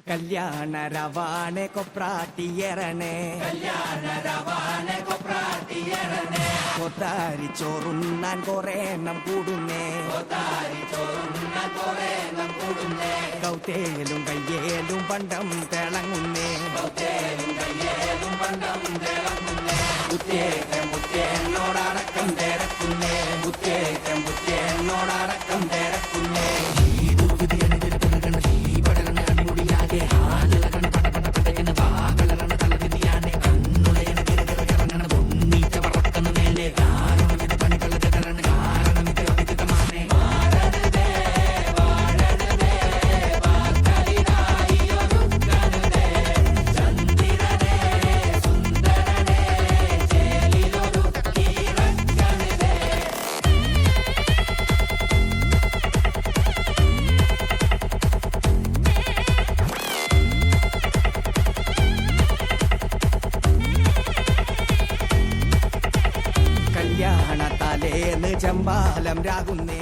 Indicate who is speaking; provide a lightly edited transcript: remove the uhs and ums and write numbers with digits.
Speaker 1: കല്യാണ രവാനെ കൊപ്രാട്ടിയറണേ കൊത്താരി ചോറുണ്ണാൻ കൊറേണം കൂടുന്നേ കൗത്തേലും കയ്യേലും പണ്ടം തിളങ്ങുന്നേ മുത്തേന്നോടടക്കം തിരക്കുന്നേ മുത്തേന്നോടടക്കം തിരക്കുന്നേ കല്യാണ തലേന്ന് ചമ്പാലം രാകുന്നേ